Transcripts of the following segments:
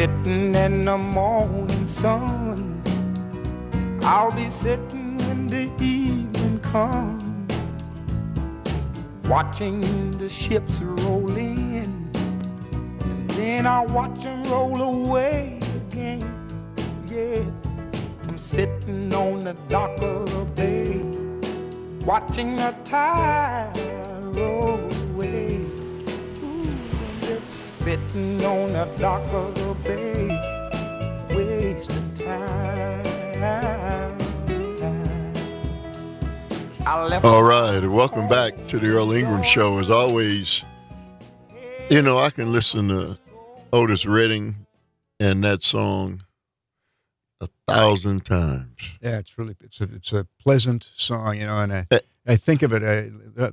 sitting in the morning sun. I'll be sitting when the evening comes, watching the ships roll in, and then I'll watch them roll away again. Yeah, I'm sitting on the dock of the bay, watching the tide roll away. Ooh, I'm just sitting on the dock of the bay, wasting time. All right, and welcome back to the Earl Ingram Show. As always, you know, I can listen to Otis Redding and that song 1,000 times. Yeah, it's a pleasant song, you know, and I think of it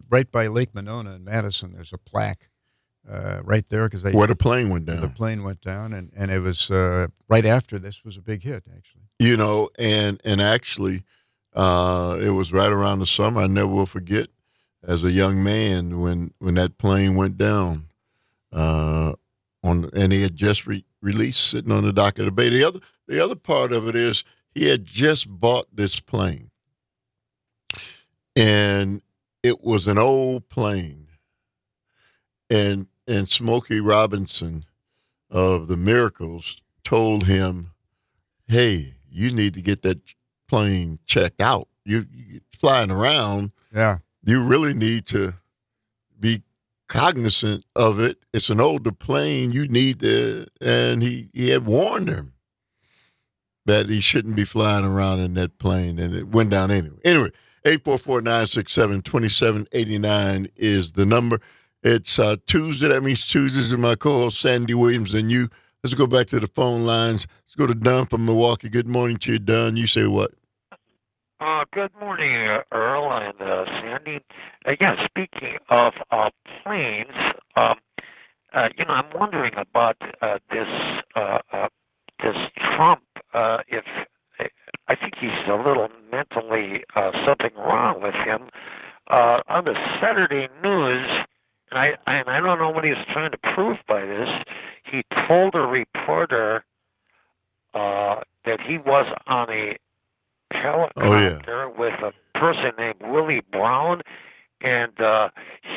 right by Lake Monona in Madison. There's a plaque right there because where the plane went down. The plane went down, and it was right after this was a big hit, actually. You know, and actually, it was right around the summer. I never will forget, as a young man, when that plane went down, and he had just released, sitting on the dock of the bay. The other part of it is he had just bought this plane, and it was an old plane, and Smokey Robinson of the Miracles told him, "Hey, you need to get that plane checked out. You flying around. Yeah, you really need to be cognizant of it. It's an older plane. You need to." And he had warned him that he shouldn't be flying around in that plane, and it went down anyway. Anyway, 844-967-2789 is the number. It's Tuesday. That means Tuesdays, and my co-host Sandy Williams and you. Let's go back to the phone lines. Let's go to Dunn from Milwaukee. Good morning to you, Dunn. You say what? Good morning, Earl and Sandy. Yeah, speaking of planes, I'm wondering about this Trump. If I think he's a little mentally something wrong with him. On the Saturday news, and I don't know what he was trying to prove by this. He told a reporter that he was on a helicopter with a person named Willie Brown, and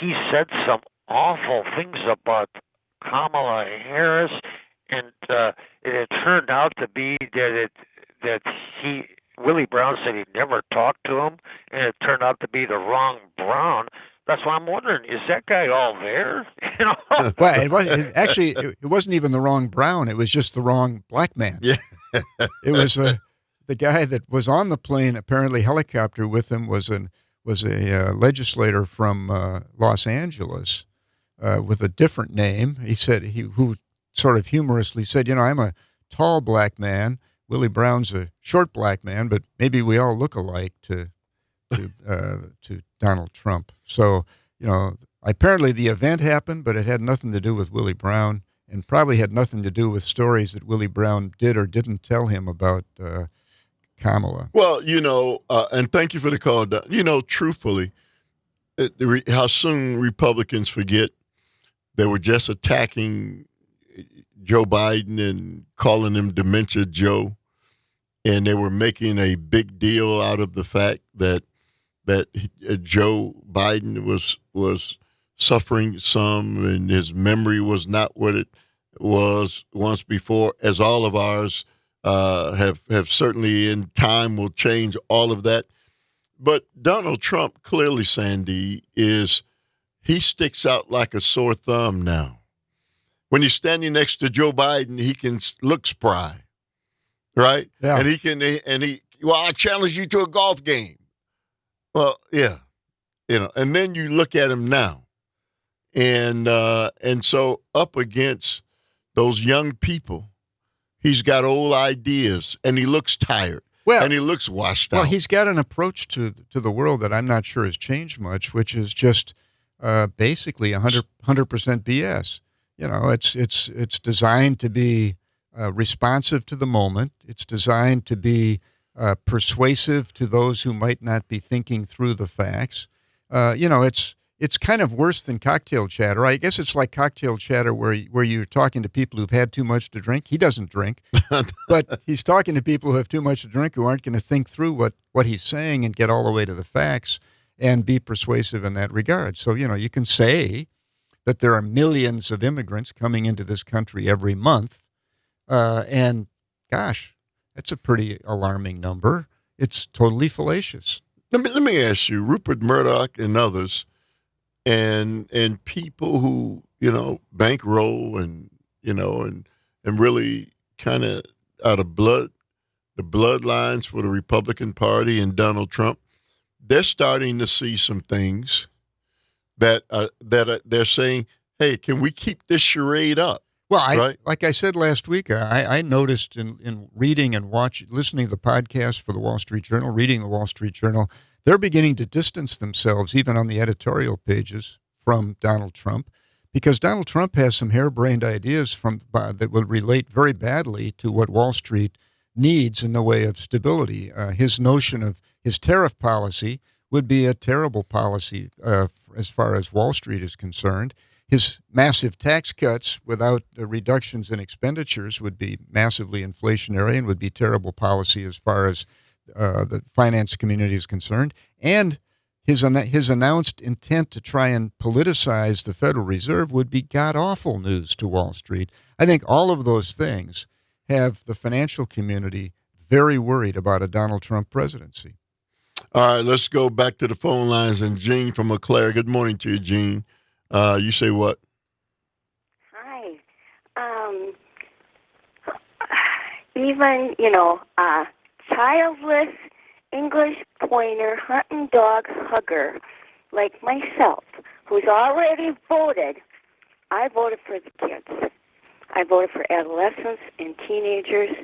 he said some awful things about Kamala Harris, and it turned out to be that Willie Brown said he never talked to him, and it turned out to be the wrong Brown. That's why I'm wondering, is that guy all there? You know? Well, it wasn't even the wrong Brown. It was just the wrong black man. Yeah. It was the guy that was on the plane, apparently helicopter with him, was a legislator from Los Angeles with a different name. He said who sort of humorously said, I'm a tall black man. Willie Brown's a short black man, but maybe we all look alike to Donald Trump. So, apparently the event happened, but it had nothing to do with Willie Brown, and probably had nothing to do with stories that Willie Brown did or didn't tell him about Kamala. Well, and thank you for the call. Truthfully, how soon Republicans forget they were just attacking Joe Biden and calling him Dementia Joe, and they were making a big deal out of the fact that Joe Biden was suffering some, and his memory was not what it was once before, as all of ours have certainly in time will change all of that. But Donald Trump, clearly, Sandy, he sticks out like a sore thumb now. When he's standing next to Joe Biden, he can look spry, right? Yeah. And I challenge you to a golf game. Well, yeah, and then you look at him now, and so up against those young people, he's got old ideas, and he looks tired, and he looks washed out. Well, he's got an approach to the world that I'm not sure has changed much, which is just basically 100% BS. It's designed to be responsive to the moment. It's designed to be persuasive to those who might not be thinking through the facts. It's it's kind of worse than cocktail chatter. I guess it's like cocktail chatter where you're talking to people who've had too much to drink. He doesn't drink, but he's talking to people who have too much to drink who aren't going to think through what he's saying and get all the way to the facts and be persuasive in that regard. So, you can say that there are millions of immigrants coming into this country every month, and gosh, that's a pretty alarming number. It's totally fallacious. Let me ask you, Rupert Murdoch and others, and people who bankroll and really kind of out of the bloodlines for the Republican Party and Donald Trump, they're starting to see some things that they're saying, hey, can we keep this charade up? Well, like I said last week, I noticed in reading and listening to the podcast for the Wall Street Journal, reading the Wall Street Journal, they're beginning to distance themselves, even on the editorial pages, from Donald Trump, because Donald Trump has some harebrained ideas that will relate very badly to what Wall Street needs in the way of stability. His notion of his tariff policy would be a terrible policy as far as Wall Street is concerned. His massive tax cuts without reductions in expenditures would be massively inflationary and would be terrible policy as far as the finance community is concerned. And his announced intent to try and politicize the Federal Reserve would be god-awful news to Wall Street. I think all of those things have the financial community very worried about a Donald Trump presidency. All right, let's go back to the phone lines. And Jean from Eau Claire. Good morning to you, Jean. You say what? Hi. Even, childless English pointer hunting dog hugger like myself, who's already voted, I voted for the kids. I voted for adolescents and teenagers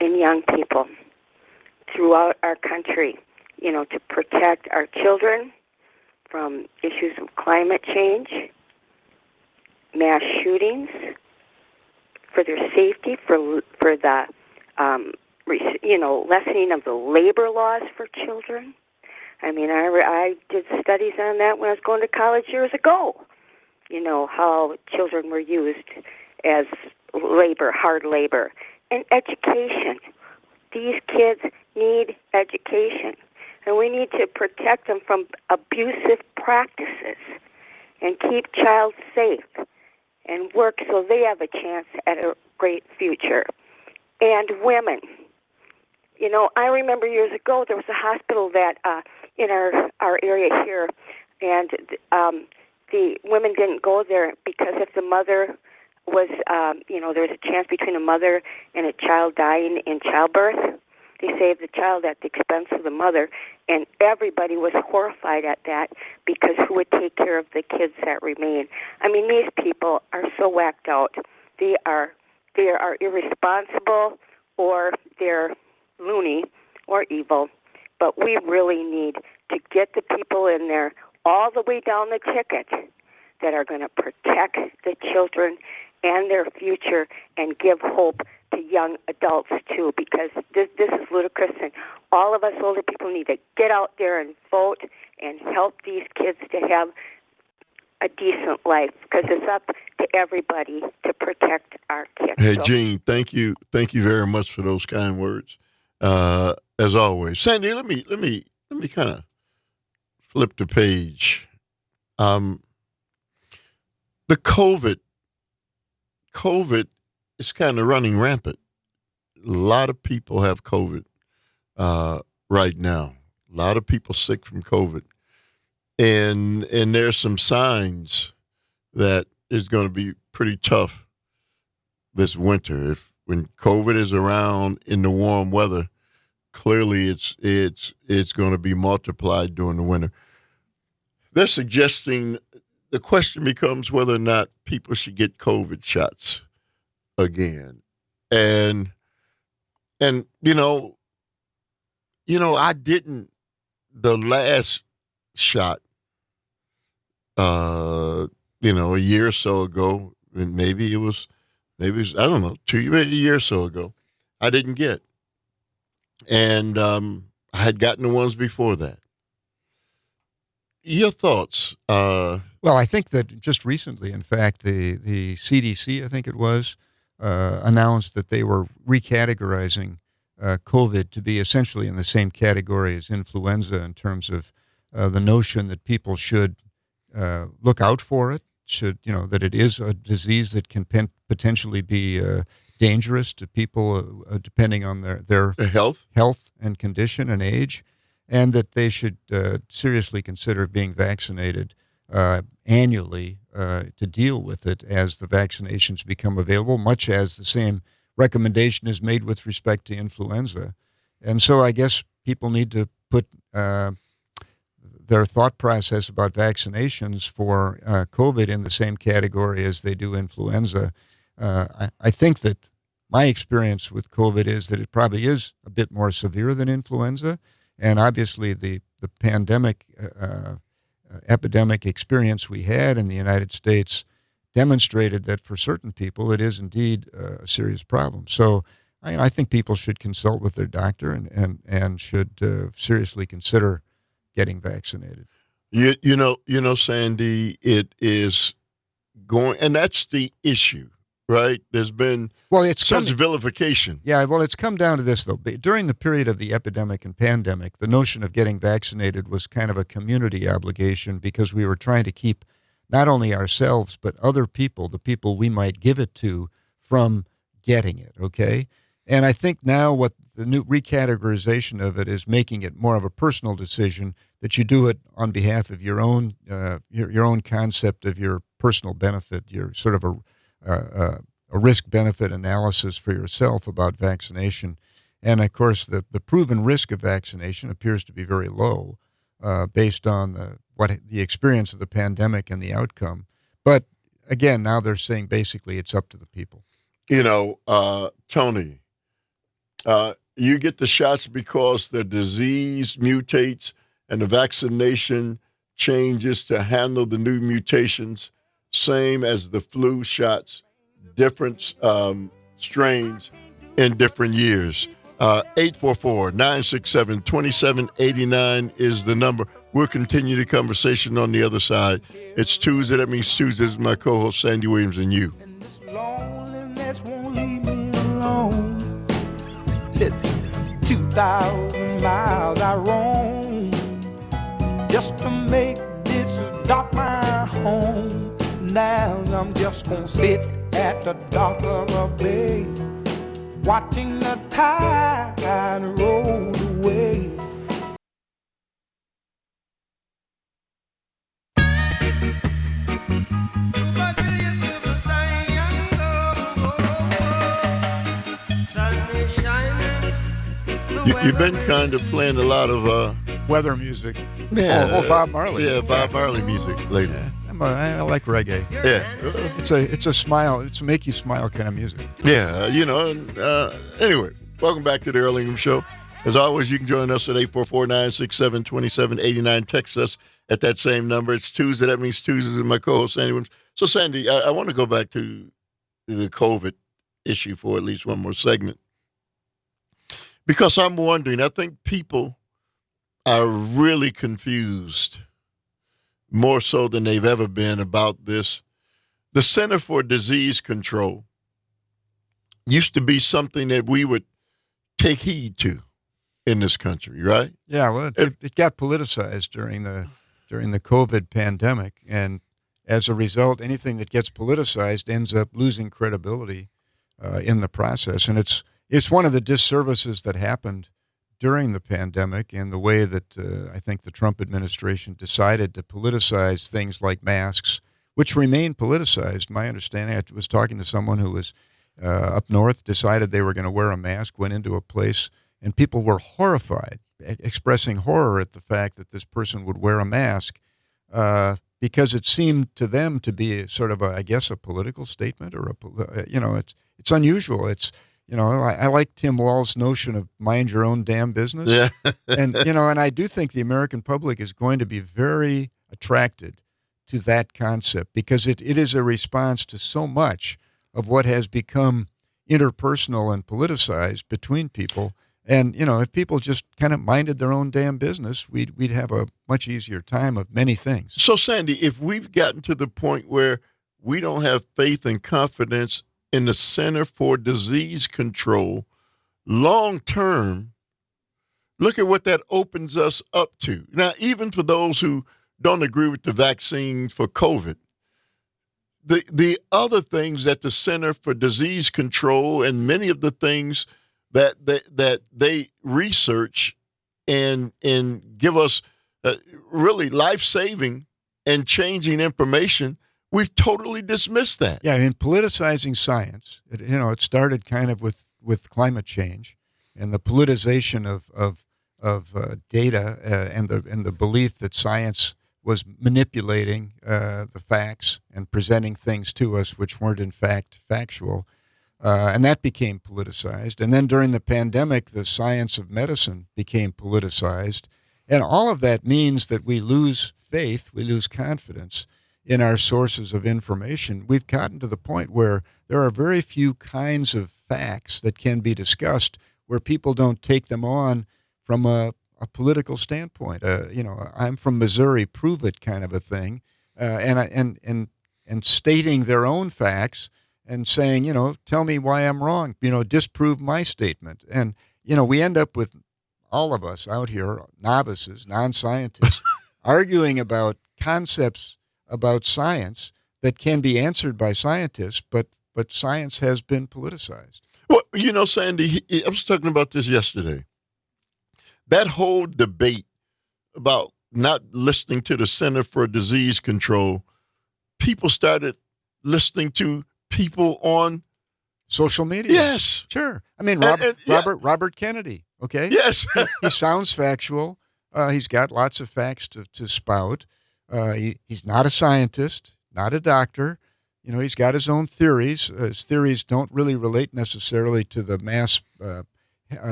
and young people throughout our country, to protect our children from issues of climate change, mass shootings, for their safety, for the lessening of the labor laws for children. I mean, I did studies on that when I was going to college years ago. How children were used as labor, hard labor, and education. These kids need education. And we need to protect them from abusive practices and keep child safe and work so they have a chance at a great future. And women. I remember years ago there was a hospital that in our area here, and the women didn't go there because if the mother was, there was a chance between a mother and a child dying in childbirth. They saved the child at the expense of the mother, and everybody was horrified at that because who would take care of the kids that remain? I mean, these people are so whacked out. They are irresponsible, or they're loony or evil. But we really need to get the people in there all the way down the ticket that are going to protect the children and their future and give hope to young adults too, because this is ludicrous, and all of us older people need to get out there and vote and help these kids to have a decent life, because it's up to everybody to protect our kids. Hey, Jean, thank you very much for those kind words. As always, Sandy, let me kind of flip the page. The COVID is kind of running rampant. A lot of people have COVID right now. A lot of people sick from COVID. And there's some signs that it's going to be pretty tough this winter. When COVID is around in the warm weather, clearly it's going to be multiplied during the winter. They're suggesting the question becomes whether or not people should get COVID shots again. And I didn't the last shot a year or so ago, and maybe it was I don't know, a year or so ago, I didn't get. And I had gotten the ones before that. your thoughts? Well, I think that just recently, in fact, the CDC, I think it was, announced that they were recategorizing COVID to be essentially in the same category as influenza in terms of the notion that people should look out for it, that it is a disease that can potentially be dangerous to people depending on their health and condition and age, and that they should seriously consider being vaccinated annually to deal with it as the vaccinations become available, much as the same recommendation is made with respect to influenza. And so I guess people need to put their thought process about vaccinations for COVID in the same category as they do influenza. I think that my experience with COVID is that it probably is a bit more severe than influenza, and obviously the pandemic epidemic experience we had in the United States demonstrated that for certain people it is indeed a serious problem. So I think people should consult with their doctor and should seriously consider getting vaccinated. You know, Sandy, it is going, and that's the issue, right? There's been such vilification. Yeah, well, it's come down to this, though. During the period of the epidemic and pandemic, the notion of getting vaccinated was kind of a community obligation because we were trying to keep not only ourselves, but other people, the people we might give it to, from getting it, okay? And I think now what the new recategorization of it is making it more of a personal decision that you do it on behalf of your own concept of your personal benefit, your sort of a risk-benefit analysis for yourself about vaccination. And, of course, the proven risk of vaccination appears to be very low based on the experience of the pandemic and the outcome. But, again, now they're saying basically it's up to the people. You know, Tony, you get the shots because the disease mutates and the vaccination changes to handle the new mutations, same as the flu shots, different strains in different years. 844-967-2789 is the number. We'll continue the conversation on the other side. It's Tuesday. That means Tuesday is my co-host, Sandy Williams, and you. And this loneliness won't leave me alone. Listen, 2,000 miles I roam just to make this dock my home. Now I'm just gonna sit at the dock of a bay, watching the tide roll away. You've been kind of playing a lot of Weather music. Yeah, Bob Marley. Yeah, Bob Marley music lately. Yeah, I like reggae. Yeah, it's a smile. It's a make you smile kind of music. Yeah, you know. Anyway, welcome back to the Earl Ingham Show. As always, you can join us at 844-967-2789. Text us at that same number. It's Tuesday. That means Tuesdays and my co-host, Sandy Williams. So, Sandy, I want to go back to the COVID issue for at least one more segment. Because I'm wondering, I think people are really confused, more so than they've ever been, about this. The Center for Disease Control used to be something that we would take heed to in this country, right? Yeah, well, it got politicized during the COVID pandemic, and as a result, anything that gets politicized ends up losing credibility in the process, and it's one of the disservices that happened during the pandemic and the way that I think the Trump administration decided to politicize things like masks, which remain politicized. My understanding, I was talking to someone who was up north, decided they were going to wear a mask, went into a place, and people were horrified, expressing horror at the fact that this person would wear a mask because it seemed to them to be sort of, a political statement or it's unusual. It's, I like Tim Wall's notion of mind your own damn business. Yeah. And I do think the American public is going to be very attracted to that concept because it is a response to so much of what has become interpersonal and politicized between people. And if people just kind of minded their own damn business, we'd have a much easier time of many things. So, Sandy, if we've gotten to the point where we don't have faith and confidence in the Center for Disease Control long term, look at what that opens us up to. Now, even for those who don't agree with the vaccine for COVID, the other things that the Center for Disease Control and many of the things that they research and give us really life-saving and changing information, we've totally dismissed that. Yeah, I mean, politicizing science, it started kind of with climate change and the politicization of data and the belief that science was manipulating the facts and presenting things to us which weren't in fact factual. And that became politicized. And then during the pandemic, the science of medicine became politicized. And all of that means that we lose faith, we lose confidence in our sources of information. We've gotten to the point where there are very few kinds of facts that can be discussed where people don't take them on from a political standpoint. I'm from Missouri, prove it kind of a thing, and stating their own facts and saying, tell me why I'm wrong, disprove my statement. And, we end up with all of us out here, novices, non-scientists, arguing about concepts about science that can be answered by scientists, but science has been politicized. Well, Sandy, I was talking about this yesterday. That whole debate about not listening to the Center for Disease Control, people started listening to people on social media. Yes. Sure. I mean, Robert Kennedy, okay? Yes. he sounds factual. He's got lots of facts to spout. He's not a scientist, not a doctor. He's got his own theories. His theories don't really relate necessarily to the mass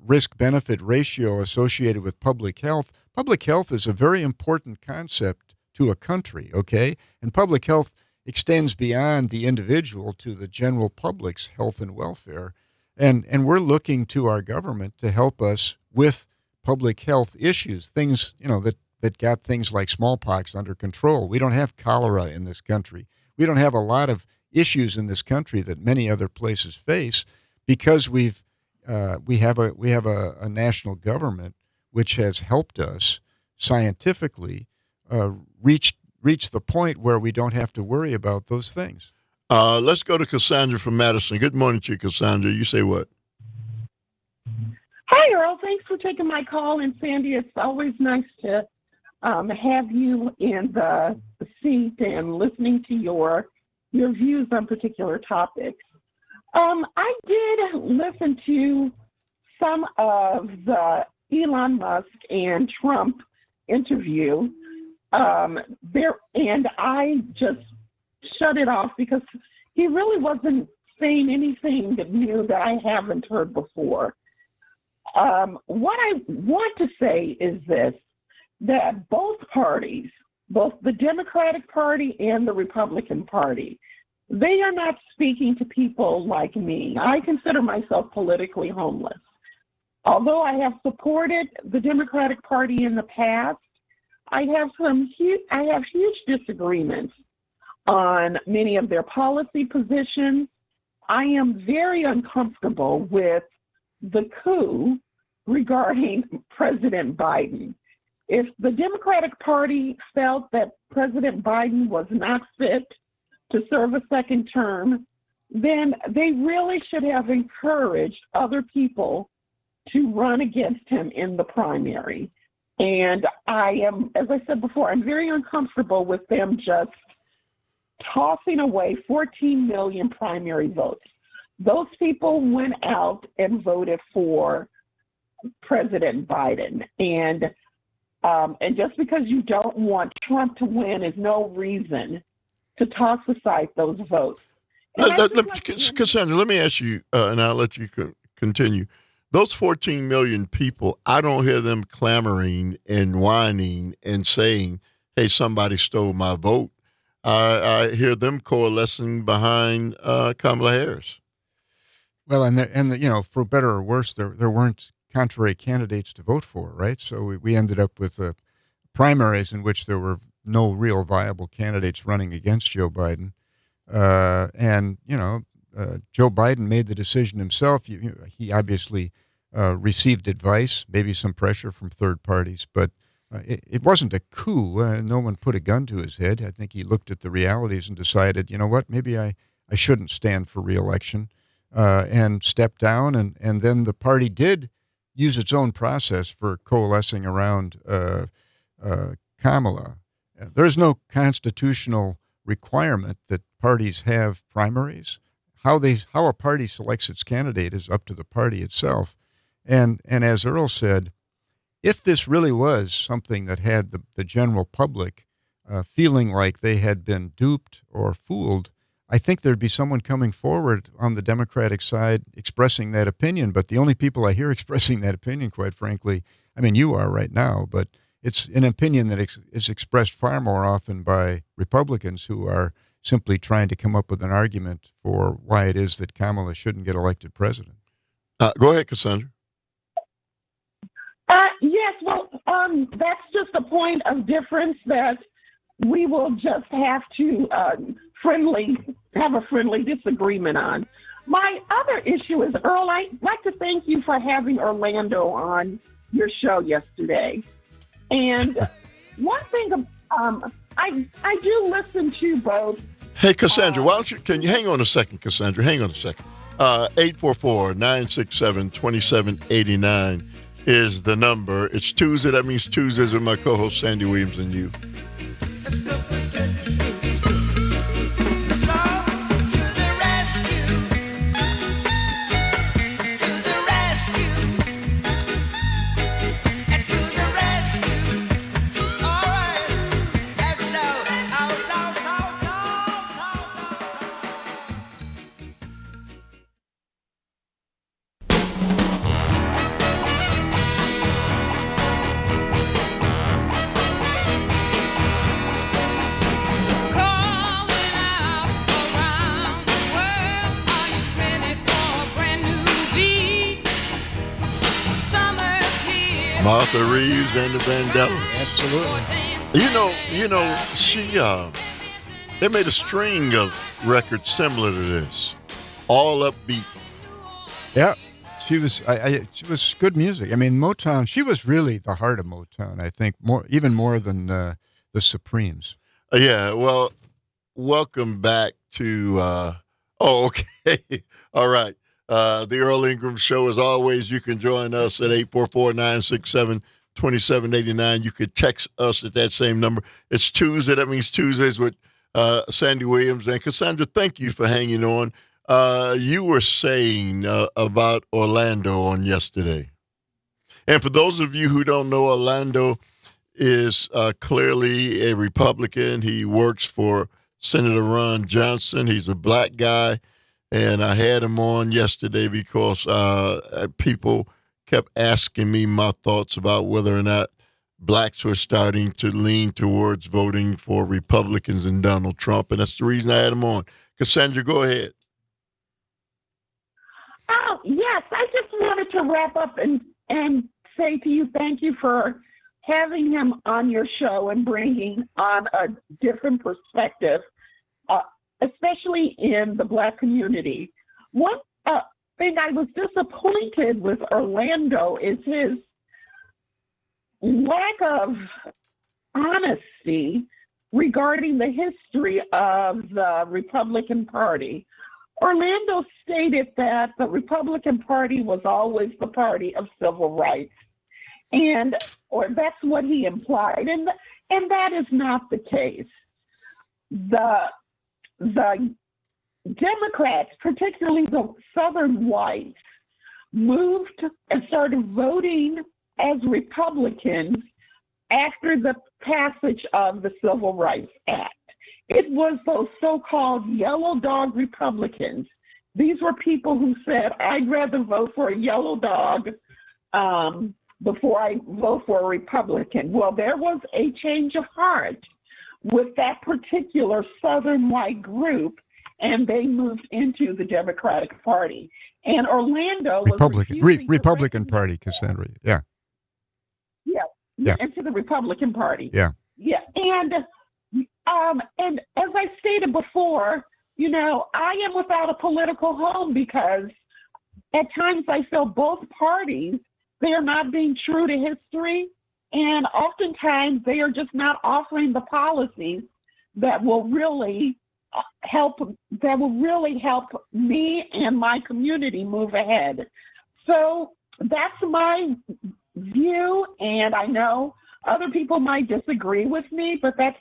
risk-benefit ratio associated with public health. Public health is a very important concept to a country, okay? And public health extends beyond the individual to the general public's health and welfare. And we're looking to our government to help us with public health issues, things, that got things like smallpox under control. We don't have cholera in this country. We don't have a lot of issues in this country that many other places face because we have a national government which has helped us scientifically reach the point where we don't have to worry about those things. Let's go to Cassandra from Madison. Good morning to you, Cassandra. You say what? Hi, Earl. Thanks for taking my call. And Sandy, it's always nice to have you in the seat and listening to your views on particular topics. I did listen to some of the Elon Musk and Trump interview and I just shut it off because he really wasn't saying anything new that I haven't heard before. What I want to say is this, that both parties, both the Democratic Party and the Republican Party, they are not speaking to people like me. I consider myself politically homeless. Although I have supported the Democratic Party in the past, I have huge disagreements on many of their policy positions. I am very uncomfortable with the coup regarding President Biden. If the Democratic Party felt that President Biden was not fit to serve a second term, then they really should have encouraged other people to run against him in the primary. And I am, as I said before, I'm very uncomfortable with them just tossing away 14 million primary votes. Those people went out and voted for President Biden. And just because you don't want Trump to win is no reason to toss aside those votes. Cassandra, let me ask you, and I'll let you continue. Those 14 million people, I don't hear them clamoring and whining and saying, hey, somebody stole my vote. I hear them coalescing behind Kamala Harris. Well, for better or worse, there weren't contrary candidates to vote for, right? So we ended up with primaries in which there were no real viable candidates running against Joe Biden. Joe Biden made the decision himself. He obviously received advice, maybe some pressure from third parties, but it wasn't a coup. No one put a gun to his head. I think he looked at the realities and decided, you know what, maybe I shouldn't stand for re-election, and stepped down. And then the party did use its own process for coalescing around Kamala. There's no constitutional requirement that parties have primaries. How a party selects its candidate is up to the party itself. And as Earl said, if this really was something that had the general public feeling like they had been duped or fooled, I think there'd be someone coming forward on the Democratic side expressing that opinion. But the only people I hear expressing that opinion, quite frankly, I mean, you are right now, but it's an opinion that is expressed far more often by Republicans who are simply trying to come up with an argument for why it is that Kamala shouldn't get elected president. Go ahead, Cassandra. Yes, well, that's just a point of difference that we will just have to have a friendly disagreement on. My other issue is, Earl, I'd like to thank you for having Orlando on your show yesterday. And one thing, I do listen to both. Hey, Cassandra, can you hang on a second, Cassandra? Hang on a second. 844-967-2789 is the number. It's Tuesday. That means Tuesdays with my co-host, Sandy Williams, and you. Martha Reeves and the Vandellas. Absolutely. You know, she they made a string of records similar to this, all upbeat. Yeah, she was good music. I mean, Motown. She was really the heart of Motown. I think even more than the Supremes. Yeah. Well, welcome back to. Okay. All right. The Earl Ingram Show, as always, you can join us at 844-967-2789. You could text us at that same number. It's Tuesday. That means Tuesdays with Sandy Williams. And Cassandra, thank you for hanging on. You were saying about Orlando on yesterday. And for those of you who don't know, Orlando is clearly a Republican. He works for Senator Ron Johnson. He's a black guy. And I had him on yesterday because people kept asking me my thoughts about whether or not blacks were starting to lean towards voting for Republicans and Donald Trump. And that's the reason I had him on. Cassandra, go ahead. Oh, yes. I just wanted to wrap up and say to you, thank you for having him on your show and bringing on a different perspective, especially in the black community. One thing I was disappointed with Orlando is his lack of honesty regarding the history of the Republican Party. Orlando stated that the Republican Party was always the party of civil rights, or that's what he implied, and that is not the case. The Democrats, particularly the Southern whites, moved and started voting as Republicans after the passage of the Civil Rights Act. It was those so-called yellow dog Republicans. These were people who said, I'd rather vote for a yellow dog before I vote for a Republican. Well, there was a change of heart with that particular Southern white group, and they moved into the Democratic Party. And Orlando was Republican refusing to Republican recognize Party, Cassandra. Yeah. Yeah, Yeah. into the Republican Party. Yeah. Yeah, and as I stated before, I am without a political home because at times I feel both parties, they are not being true to history, and oftentimes they are just not offering the policies that will really help me and my community move ahead. So that's my view, and I know other people might disagree with me, but that's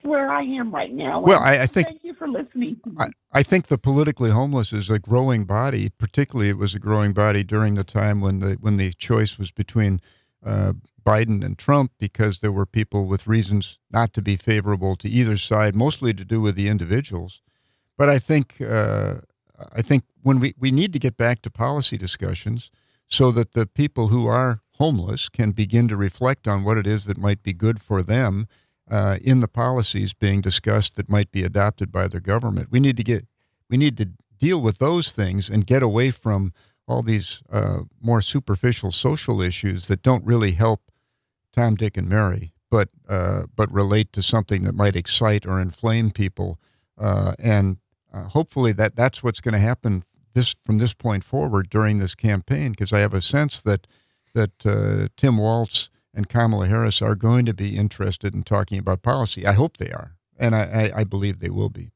where I am right now. Well, I think. Thank you for listening to me. I think the politically homeless is a growing body. Particularly, it was a growing body during the time when the choice was between Biden and Trump, because there were people with reasons not to be favorable to either side, mostly to do with the individuals. But I think when we need to get back to policy discussions so that the people who are homeless can begin to reflect on what it is that might be good for them in the policies being discussed that might be adopted by their government. We need to deal with those things and get away from all these more superficial social issues that don't really help Tom, Dick, and Mary, but relate to something that might excite or inflame people. And hopefully that's what's going to happen from this point forward during this campaign, because I have a sense that Tim Walz and Kamala Harris are going to be interested in talking about policy. I hope they are, and I believe they will be.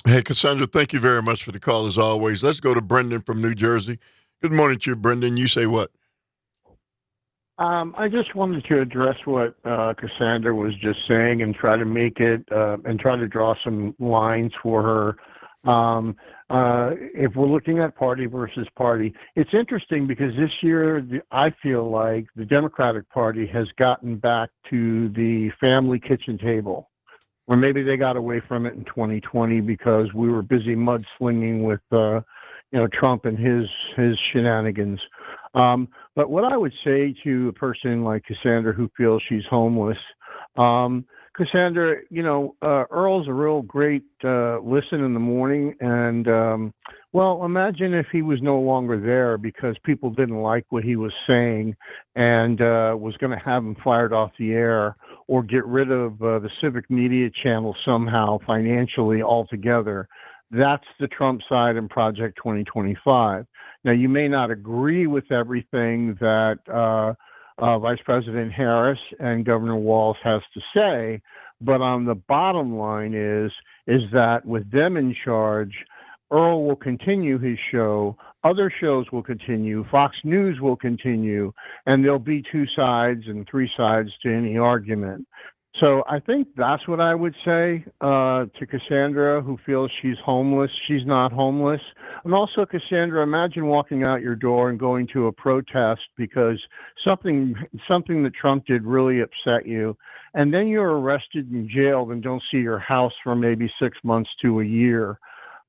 Hey, Cassandra, thank you very much for the call, as always. Let's go to Brendan from New Jersey. Good morning to you, Brendan. You say what? I just wanted to address what Cassandra was just saying and try to make it and try to draw some lines for her. If we're looking at party versus party, it's interesting because this year I feel like the Democratic Party has gotten back to the family kitchen table, or maybe they got away from it in 2020 because we were busy mudslinging with Trump and his shenanigans. But what I would say to a person like Cassandra who feels she's homeless, Cassandra, Earl's a real great listen in the morning. And, imagine if he was no longer there because people didn't like what he was saying and was going to have him fired off the air or get rid of the civic media channel somehow financially altogether. That's the Trump side in Project 2025. Now, you may not agree with everything that Vice President Harris and Governor Walz has to say, but on the bottom line is that with them in charge, Earl will continue his show, other shows will continue, Fox News will continue, and there'll be two sides and three sides to any argument. So I think that's what I would say to Cassandra, who feels she's homeless. She's not homeless. And also, Cassandra, imagine walking out your door and going to a protest because something that Trump did really upset you, and then you're arrested and jailed and don't see your house for maybe 6 months to a year.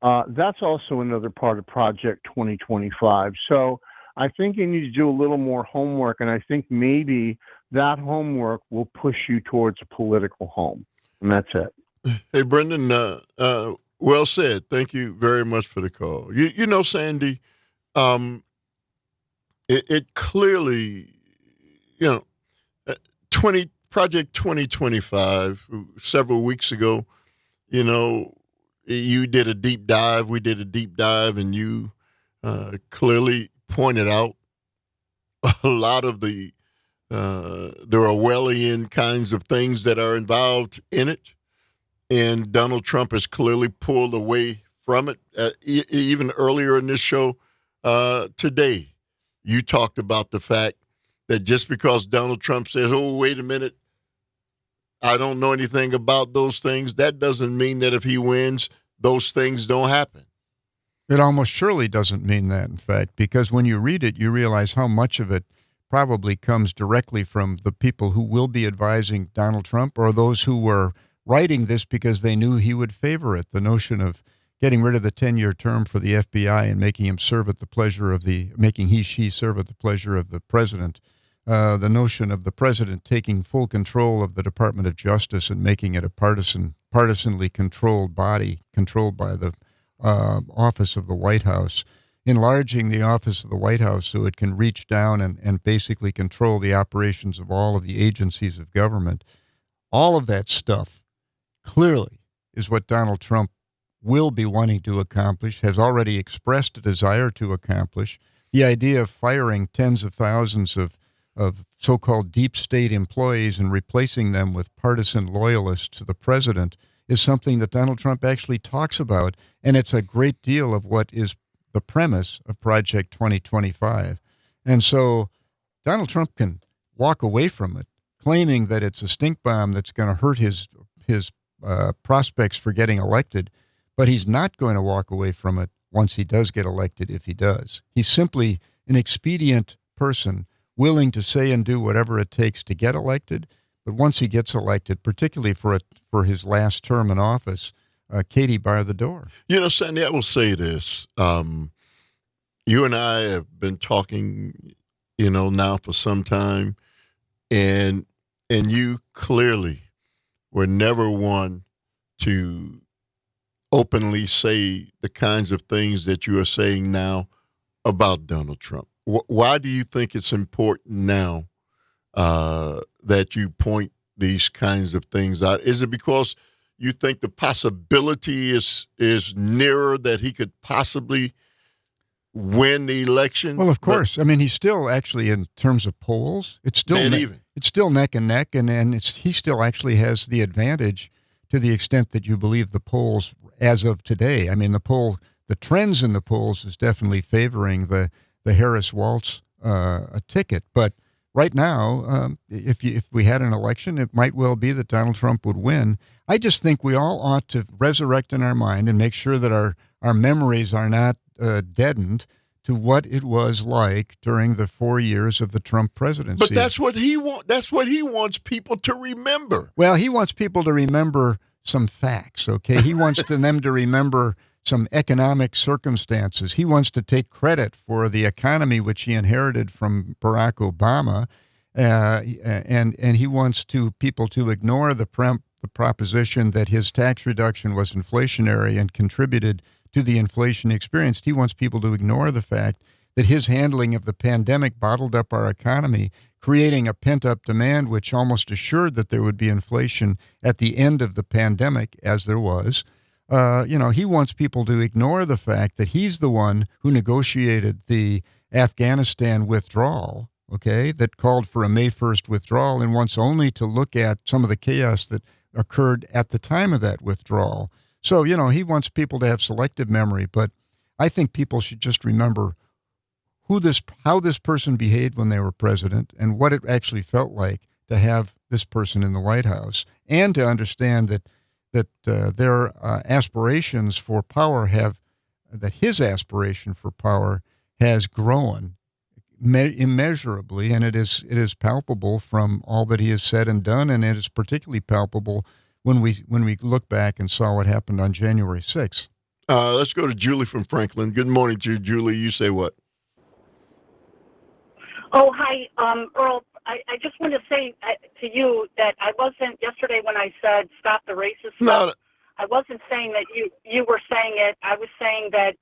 That's also another part of Project 2025. So I think you need to do a little more homework, and I think maybe that homework will push you towards a political home. And that's it. Hey, Brendan, well said. Thank you very much for the call. Sandy, it clearly, Project 2025, several weeks ago, you did a deep dive, we did a deep dive, and you clearly pointed out a lot of the Orwellian kinds of things that are involved in it. And Donald Trump has clearly pulled away from it. Even earlier in this show today, you talked about the fact that just because Donald Trump says, oh, wait a minute, I don't know anything about those things, that doesn't mean that if he wins, those things don't happen. It almost surely doesn't mean that, in fact, because when you read it, you realize how much of it probably comes directly from the people who will be advising Donald Trump or those who were writing this because they knew he would favor it. The notion of getting rid of the 10-year term for the FBI and making him serve at the pleasure of she serve at the pleasure of the president. The notion of the president taking full control of the Department of Justice and making it a partisanly controlled body, controlled by the office of the White House, enlarging the office of the White House so it can reach down and basically control the operations of all of the agencies of government. All of that stuff clearly is what Donald Trump will be wanting to accomplish, has already expressed a desire to accomplish. The idea of firing tens of thousands of so-called deep state employees and replacing them with partisan loyalists to the president is something that Donald Trump actually talks about, and it's a great deal of what is the premise of Project 2025. And so Donald Trump can walk away from it, claiming that it's a stink bomb that's going to hurt his prospects for getting elected, but he's not going to walk away from it once he does get elected, if he does. He's simply an expedient person willing to say and do whatever it takes to get elected, but once he gets elected, particularly for his last term in office, Katie bar the door. Sandy, I will say this. You and I have been talking, now for some time, and you clearly were never one to openly say the kinds of things that you are saying now about Donald Trump. Why do you think it's important now that you point these kinds of things out? Is it because you think the possibility is nearer that he could possibly win the election? Well, of course. I mean, he's still actually, in terms of polls, it's still neck and neck, and he still actually has the advantage to the extent that you believe the polls as of today. I mean, the trends in the polls is definitely favoring the Harris-Walz ticket, but right now, if we had an election, it might well be that Donald Trump would win. I just think we all ought to resurrect in our mind and make sure that our memories are not deadened to what it was like during the 4 years of the Trump presidency. But that's what he wants. That's what he wants people to remember. Well, he wants people to remember some facts, okay? He wants them to remember some economic circumstances. He wants to take credit for the economy which he inherited from Barack Obama, and he wants people to ignore the proposition that his tax reduction was inflationary and contributed to the inflation experienced. He wants people to ignore the fact that his handling of the pandemic bottled up our economy, creating a pent-up demand which almost assured that there would be inflation at the end of the pandemic, as there was. He wants people to ignore the fact that he's the one who negotiated the Afghanistan withdrawal, okay, that called for a May 1st withdrawal, and wants only to look at some of the chaos that occurred at the time of that withdrawal. So, he wants people to have selective memory, but I think people should just remember how this person behaved when they were president and what it actually felt like to have this person in the White House, and to understand that their aspirations for power that his aspiration for power has grown immeasurably, and it is palpable from all that he has said and done, and it is particularly palpable when we look back and saw what happened on January 6th. Let's go to Julie from Franklin. Good morning to you, Julie. You say what? Oh, hi, Earl. I just want to say to you that I wasn't yesterday when I said stop the racist stuff. No. I wasn't saying that you were saying it. I was saying that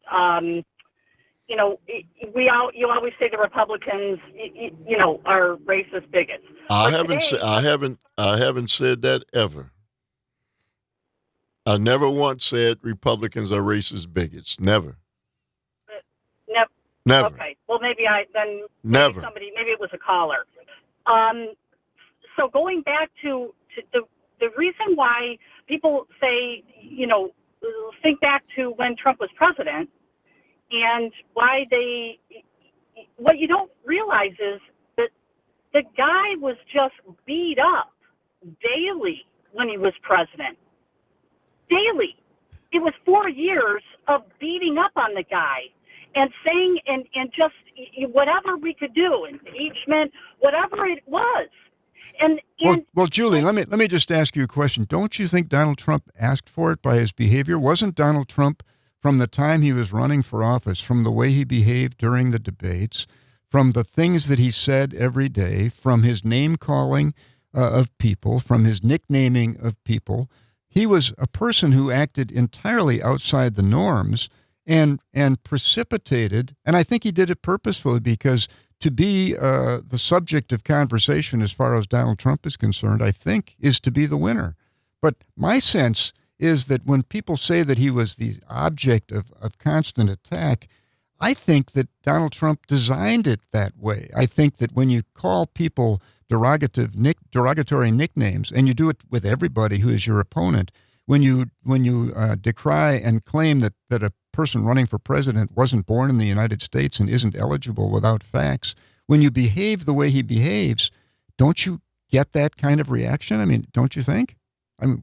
you always say the Republicans are racist bigots. I haven't said that ever. I never once said Republicans are racist bigots. Never. Never. Okay. Well, maybe never. Maybe it was a caller. So going back to the reason why people say, think back to when Trump was president, and why what you don't realize is that the guy was just beat up daily when he was president. Daily. It was 4 years of beating up on the guy and saying and just whatever we could do, impeachment, whatever it was. Well, Julie, let me just ask you a question. Don't you think Donald Trump asked for it by his behavior? Wasn't Donald Trump, from the time he was running for office, from the way he behaved during the debates, from the things that he said every day, from his name calling of people, from his nicknaming of people, he was a person who acted entirely outside the norms and precipitated, and I think he did it purposefully, because to be the subject of conversation as far as Donald Trump is concerned, I think, is to be the winner. But my sense is that when people say that he was the object of constant attack, I think that Donald Trump designed it that way. I think that when you call people derogatory nicknames, and you do it with everybody who is your opponent, when you decry and claim that a person running for president wasn't born in the United States and isn't eligible without facts, when you behave the way he behaves, don't you get that kind of reaction? I mean, don't you think? I'm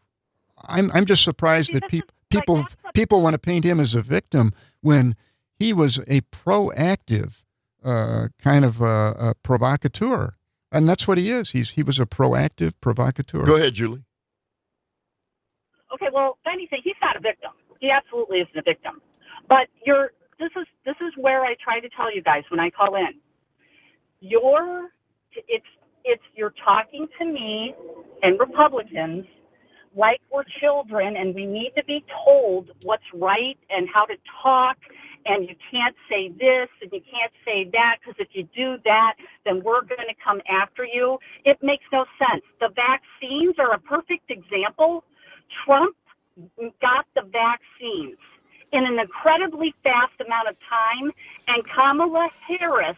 just surprised that people want to paint him as a victim when he was a proactive kind of a provocateur. And that's what he is. He was a proactive provocateur. Go ahead, Julie. Okay, well, if anything, he's not a victim. He absolutely isn't a victim. But this is where I try to tell you guys when I call in. You're talking to me and Republicans like we're children, and we need to be told what's right and how to talk, and you can't say this and you can't say that, because if you do that, then we're going to come after you. It makes no sense. The vaccines are a perfect example. Trump got the vaccines in an incredibly fast amount of time, and Kamala Harris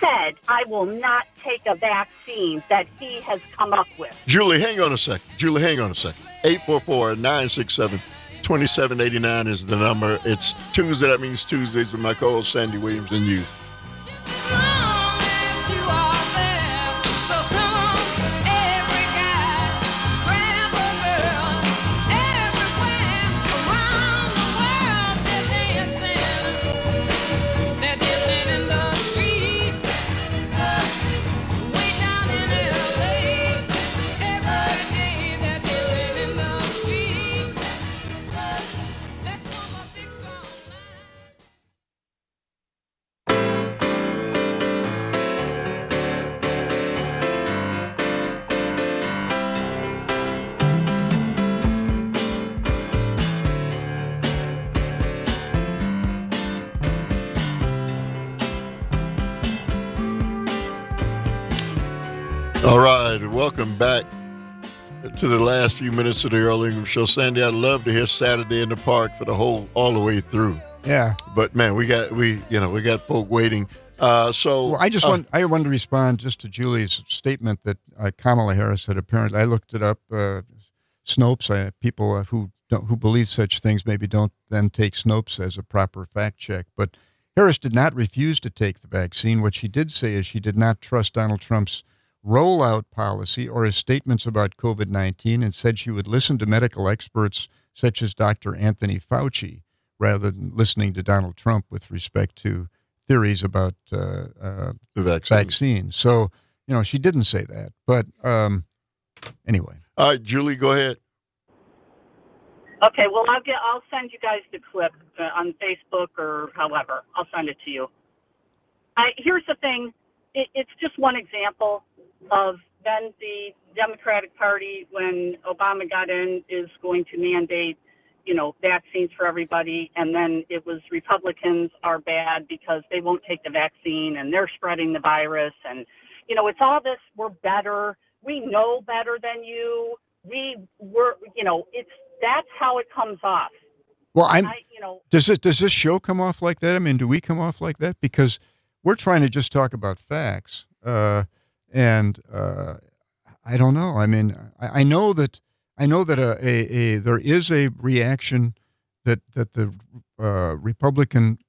said, I will not take a vaccine that he has come up with. Julie, hang on a second. 844-967-2789 is the number. It's Tuesday. That means Tuesdays with my co-host Sandy Williams and you. All right, welcome back to the last few minutes of the Earl Ingram Show. Sandy, I'd love to hear Saturday in the Park for all the way through. Yeah, but man, we got folk waiting. I wanted to respond just to Julie's statement that Kamala Harris had apparently. I looked it up. Snopes. People who believe such things maybe don't then take Snopes as a proper fact check. But Harris did not refuse to take the vaccine. What she did say is she did not trust Donald Trump's rollout policy or his statements about COVID-19, and said she would listen to medical experts such as Dr. Anthony Fauci rather than listening to Donald Trump with respect to theories about the vaccine. So, she didn't say that. But anyway. All right, Julie, go ahead. Okay, well, I'll send you guys the clip on Facebook or however. I'll send it to you. Here's the thing. It's just one example of then the Democratic Party, when Obama got in, is going to mandate, vaccines for everybody. And then it was Republicans are bad because they won't take the vaccine and they're spreading the virus. And, it's all this, we're better. We know better than you. That's how it comes off. Well, does this show come off like that? I mean, do we come off like that? Because we're trying to just talk about facts. And I don't know. I mean, I know that there is a reaction that the Republican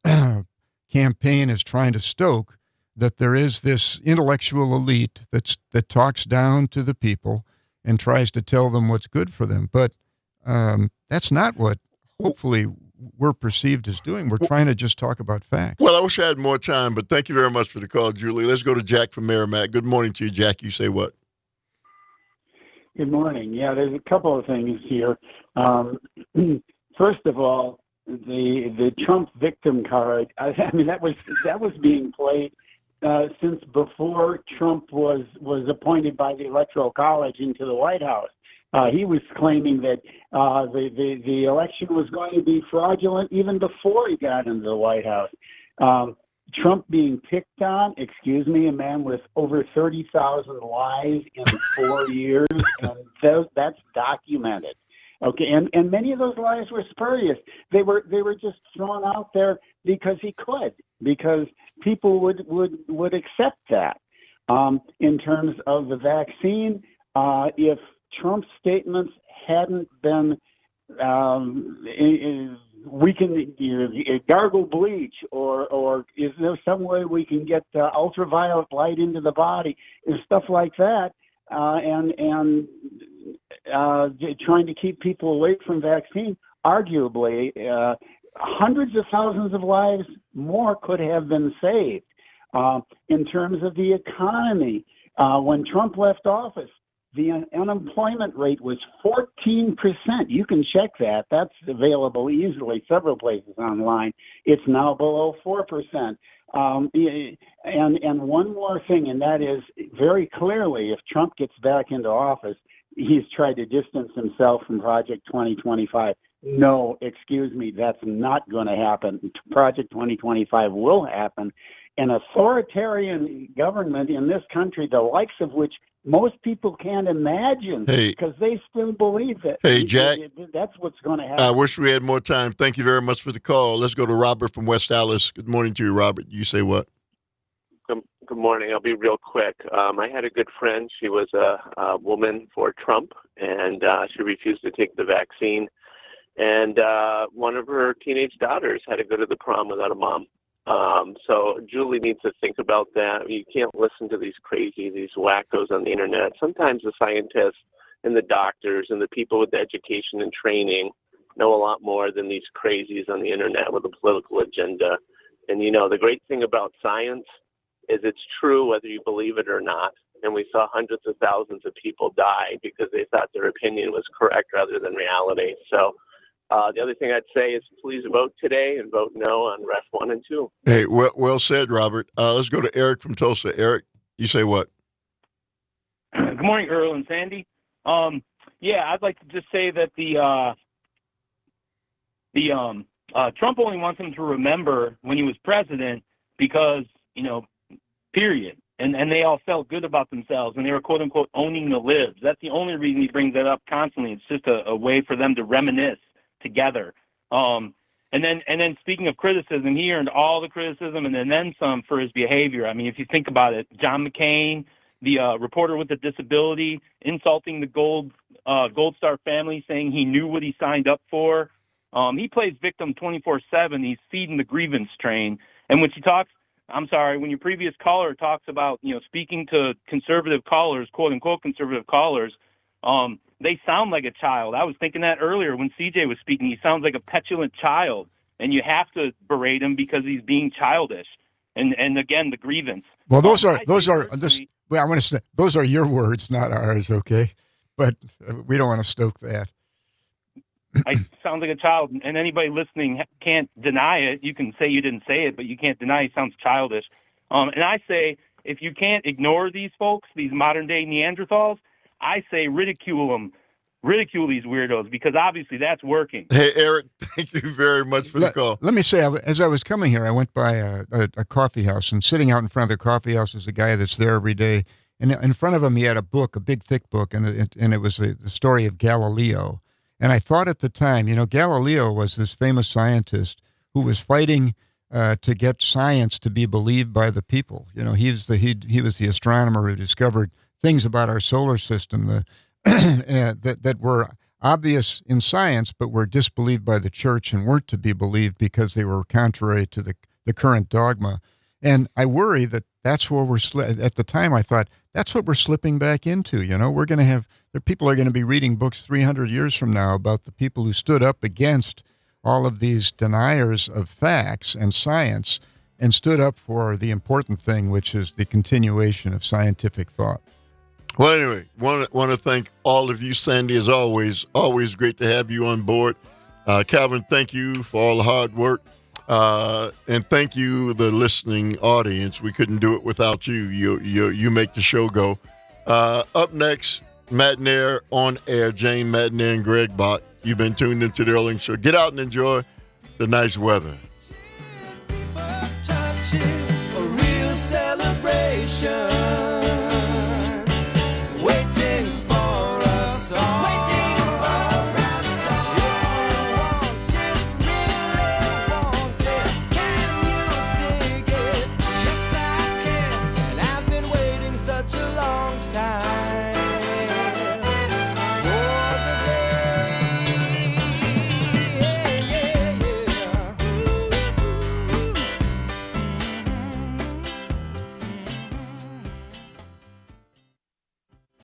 campaign is trying to stoke, that there is this intellectual elite that talks down to the people and tries to tell them what's good for them. But that's not what hopefully we're perceived as doing. We're trying to just talk about facts. Well, I wish I had more time, but thank you very much for the call, Julie. Let's go to Jack from Merrimack. Good morning to you, Jack. You say what? Good morning. Yeah, there's a couple of things here. First of all, the Trump victim card. I mean, that was being played since before Trump was appointed by the Electoral College into the White House. He was claiming that the election was going to be fraudulent even before he got into the White House. Trump being picked on, excuse me, a man with over 30,000 lies in 4 years, and that's documented. Okay, and many of those lies were spurious. They were just thrown out there because he could, because people would accept that. In terms of the vaccine, if Trump's statements hadn't been we can gargle bleach, or is there some way we can get ultraviolet light into the body and stuff like that, and trying to keep people away from vaccine? Arguably, hundreds of thousands of lives more could have been saved. In terms of the economy, when Trump left office, the unemployment rate was 14%. You can check that. That's available easily several places online. It's now below 4%. And one more thing, and that is very clearly, if Trump gets back into office, he's tried to distance himself from Project 2025. No, excuse me, that's not going to happen. Project 2025 will happen. An authoritarian government in this country, the likes of which most people can't imagine, because they still believe that. Hey, Jack, that's what's going to happen. I wish we had more time. Thank you very much for the call. Let's go to Robert from West Dallas. Good morning to you, Robert. You say what? Good morning. I'll be real quick. I had a good friend. She was a woman for Trump, and she refused to take the vaccine. And one of her teenage daughters had to go to the prom without a mom. So Julie needs to think about that. You can't listen to these wackos on the internet. Sometimes the scientists and the doctors and the people with the education and training know a lot more than these crazies on the internet with a political agenda. And, the great thing about science is it's true whether you believe it or not. And we saw hundreds of thousands of people die because they thought their opinion was correct rather than reality. So the other thing I'd say is please vote today and vote no on Ref 1 and 2. Hey, well said, Robert. Let's go to Eric from Tulsa. Eric, you say what? Good morning, Earl and Sandy. I'd like to just say that Trump only wants him to remember when he was president because, period. And they all felt good about themselves, and they were, quote, unquote, owning the libs. That's the only reason he brings that up constantly. It's just a way for them to reminisce together. And then speaking of criticism, he earned all the criticism and then some for his behavior. I mean, if you think about it, John McCain, the reporter with a disability, insulting the Gold Star family, saying he knew what he signed up for. He plays victim 24/7. He's feeding the grievance train. And when when your previous caller talks about, speaking to conservative callers, quote unquote conservative callers, they sound like a child. I was thinking that earlier when CJ was speaking. He sounds like a petulant child, and you have to berate him because he's being childish. And again, the grievance. Well, those are your words, not ours. Okay, but we don't want to stoke that. I sound like a child, and anybody listening can't deny it. You can say you didn't say it, but you can't deny he sounds childish. And I say, if you can't ignore these folks, these modern-day Neanderthals, I say ridicule them. Ridicule these weirdos, because obviously that's working. Hey, Eric, thank you very much for the call. Let me say, as I was coming here, I went by a coffee house, and sitting out in front of the coffee house is a guy that's there every day. And in front of him, he had a book, a big, thick book, and it was the story of Galileo. And I thought at the time, Galileo was this famous scientist who was fighting to get science to be believed by the people. He was the astronomer who discovered things about our solar system that were obvious in science, but were disbelieved by the church and weren't to be believed because they were contrary to the current dogma. And I worry that that's where at the time I thought, that's what we're slipping back into. We're going to have, people are going to be reading books 300 years from now about the people who stood up against all of these deniers of facts and science and stood up for the important thing, which is the continuation of scientific thought. Well, anyway, want to thank all of you, Sandy, as always. Always great to have you on board. Calvin, thank you for all the hard work. And thank you, the listening audience. We couldn't do it without you. You make the show go. Up next, Matnair on air, Jane Matnair and Greg Bach. You've been tuned into the Earl and Show. Get out and enjoy the nice weather. A real celebration.